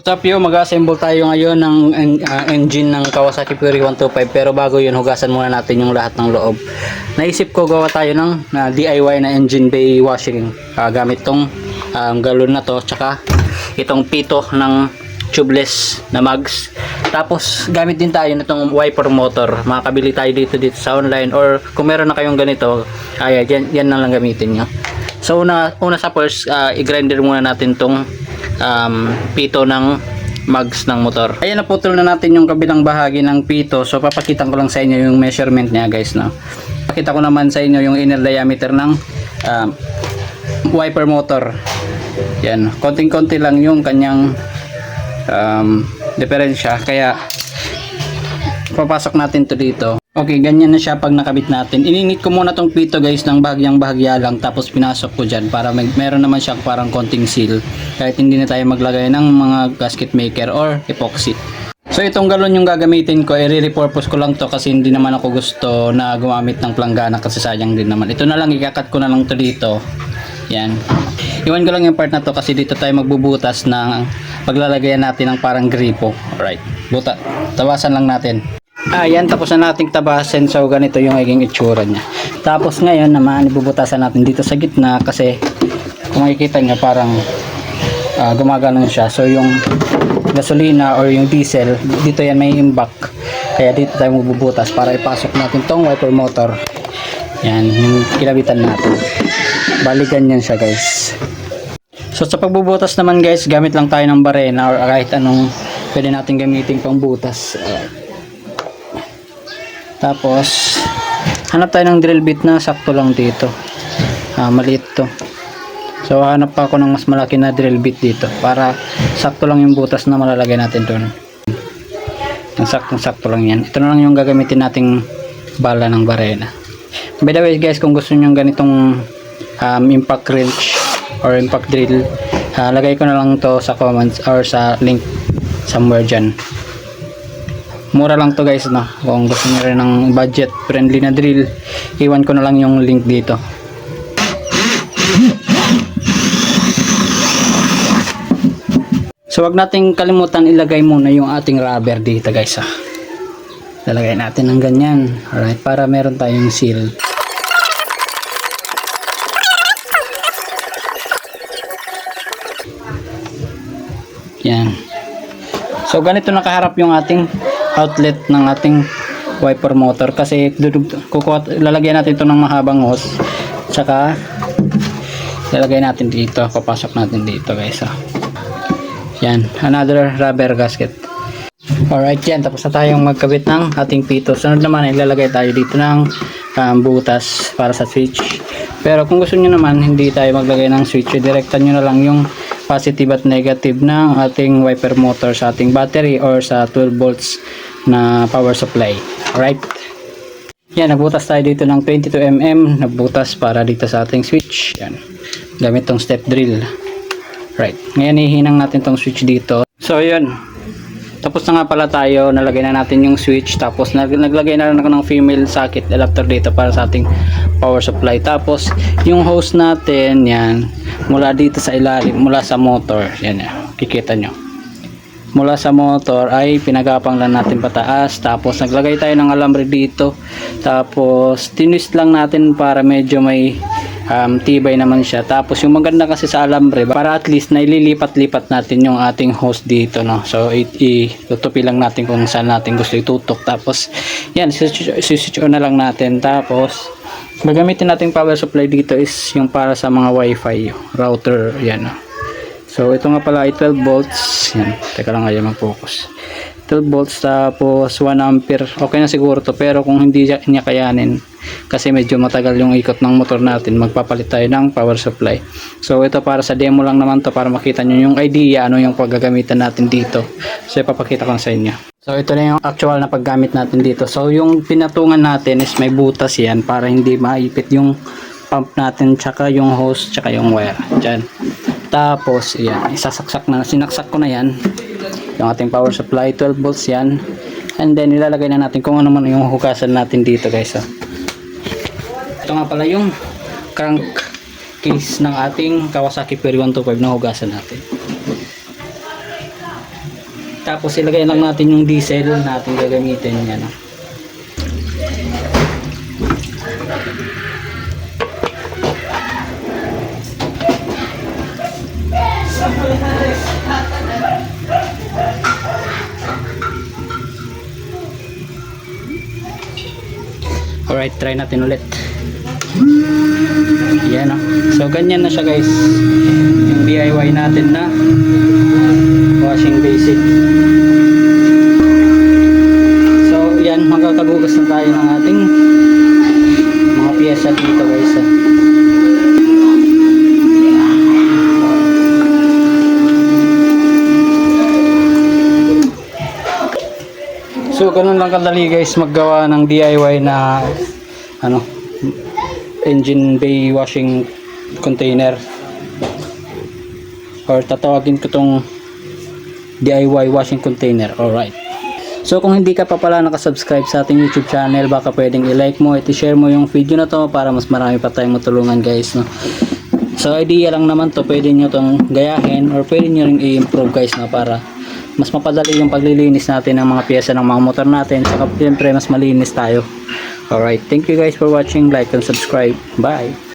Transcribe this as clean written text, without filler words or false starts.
What's up yo, mag-assemble tayo ngayon ng engine ng Kawasaki Fury 125, pero bago yun hugasan muna natin yung lahat ng loob. Naisip ko gawa tayo ng DIY na engine bay washing gamit tong galon na to, tsaka itong pito ng tubeless na mugs. Tapos gamit din tayo nitong wiper motor. Makakabili tayo dito sa online, or kung meron na kayong ganito, yan na lang gamitin nyo. So una sa first, i-grinder muna natin tong pito ng mugs ng motor. Ayan, naputol na natin yung kabilang bahagi ng pito. So papakita ko lang sa inyo yung measurement niya, guys, no. Pakita ko naman sa inyo yung inner diameter ng wiper motor. Yan, konting-konti lang yung kanyang diferensya, kaya papasok natin to dito. Okay, ganyan na siya pag nakabit natin. Ininit ko muna tong pito, guys, ng bahagyang-bahagya lang, tapos pinasok ko dyan para meron naman siyang parang konting seal, kahit hindi na tayo maglagay ng mga gasket maker or epoxy. So itong galon yung gagamitin ko, i-repurpose ko lang to kasi hindi naman ako gusto na gumamit ng planggana kasi sayang din naman. Ito na lang, ikakat ko na lang to dito. Yan. Iwan ko lang yung part na to kasi dito tayo magbubutas ng paglalagayan natin ng parang gripo. Alright, tabasan lang natin. Ayan, tapos na nating tabasin. So ganito yung magiging itsura niya. Tapos ngayon naman ibubutasan natin dito sa gitna kasi kung makikita nyo parang gumagano siya. So yung gasolina or yung diesel, dito yan may imbak, kaya dito tayo magbubutas para ipasok natin tong wiper motor. Yan yung kinabitan natin. Bali ganyan siya, guys. So sa pagbubutas naman, guys, gamit lang tayo ng barena or kahit anong pwede natin gamitin pang butas. Tapos hanap tayo ng drill bit na sakto lang dito. Maliit to. So hanap pa ako ng mas malaki na drill bit dito para sakto lang yung butas na malalagay natin doon. Sakto lang yan. Ito na lang yung gagamitin nating bala ng barena. By the way, guys, kung gusto niyo ganitong impact wrench or impact drill, lagay ko na lang to sa comments or sa link somewhere dyan. Mura lang to, guys, no? Kung gusto niyo rin ng budget friendly na drill, iwan ko na lang yung link dito. So wag nating kalimutan ilagay muna yung ating rubber dito, guys. Lalagay natin ng ganyan. Alright, para meron tayong seal. Yan. So ganito nakaharap yung ating outlet ng ating wiper motor kasi lalagyan natin ito ng mahabang hose, tsaka lalagay natin dito, papasok natin dito, guys. Yan, another rubber gasket. Alright, yan, tapos na tayong magkabit ng ating pito. Sunod naman, ilalagay tayo dito ng butas para sa switch. Pero kung gusto nyo naman hindi tayo maglagay ng switch, direktan nyo na lang yung positive at negative ng ating wiper motor sa ating battery or sa 12 volts na power supply. Alright, yan, nagbutas tayo dito ng 22 mm nagbutas para dito sa ating switch. Yan, gamit tong step drill. Right, ngayon ihinang natin tong switch dito. So yun, tapos na nga pala tayo, nalagay na natin yung switch, tapos naglagay na rin ako ng female socket adapter dito para sa ating power supply. Tapos yung hose natin, yan, mula dito sa ilalim, mula sa motor, yan, kikita nyo, mula sa motor ay pinagapang lang natin pataas. Tapos naglagay tayo ng alambre dito, tapos tinwist lang natin para medyo may tibay naman siya. Tapos yung maganda kasi sa alambre, para at least naililipat-lipat natin yung ating hose dito, no. So itutupi lang natin kung saan natin gusto itutok. Tapos yan, switch on na lang natin. Tapos gagamitin nating power supply dito is yung para sa mga wifi router, yan. So ito nga pala ay 12 volts. Yan, teka lang, ayaw mag-focus. 12 volts, tapos 1 ampere. Okay na siguro to, pero kung hindi niya kayanin kasi medyo matagal yung ikot ng motor natin, magpapalit tayo ng power supply. So ito para sa demo lang naman to, para makita nyo yung idea ano yung paggagamitan natin dito. So ipapakita ko sa inyo. So ito na yung actual na paggamit natin dito. So yung pinatungan natin is may butas yan para hindi maipit yung pump natin, tsaka yung hose, tsaka yung wire dyan. Tapos yan, sinaksak ko na yan yung ating power supply, 12 volts yan. And then ilalagay na natin kung ano man yung hugasan natin dito, guys. Ito nga pala yung crank case ng ating Kawasaki Fury 125 na hugasan natin. Tapos ilagay lang natin yung diesel natin gagamitin yan. Alright, try natin ulit. Yan o. So ganyan na siya guys. Yung DIY natin na washing basic. So yan, magkakagugas na tayo ng ating mga piyesa dito guys. So ganun lang kadali guys maggawa ng DIY na engine bay washing container, or tatawagin ko tong DIY washing container. Alright, so kung hindi ka pa pala nakasubscribe sa ating YouTube channel, baka pwedeng i-like mo at i-share mo yung video na to para mas marami pa tayong matulungan guys, no? So idea lang naman to, pwede nyo tong gayahin or pwede nyo ring i-improve guys, no? Para mas mapadali yung paglilinis natin ng mga piyesa ng mga motor natin, saka siyempre mas malinis tayo. Alright, thank you guys for watching. Like and subscribe. Bye!